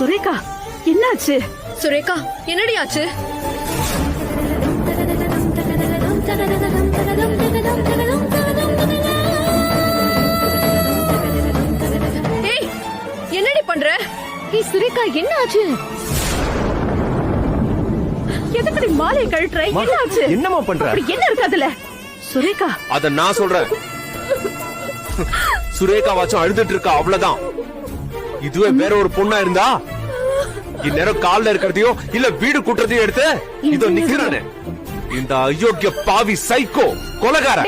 சுரேகா என்னாச்சு? சுரேகா என்னடி ஆச்சு? ஏய் என்னடி பண்ற? ஏய் சுரேகா என்ன ஆச்சு? எதுக்கு நீ மாலை கழட்டுற? என்ன ஆச்சு? என்னமா பண்ற? அப்படி என்ன இருக்கு அதுல? சுரேகா அத நான் சொல்றேன். சுரேகா வாச்சும் அழுதுட்டு இருக்கா, அவ்வளவுதான். இதுவே வேற ஒரு பொண்ணா இருந்தா இந்நேரம் கால்ல இருக்கிறதையோ இல்ல வீடு கூட்டுறதையோ எடுத்து இதோ நிக்கிறானே இந்த அயோக்கிய பாவி சைக்கோ கொலைகார.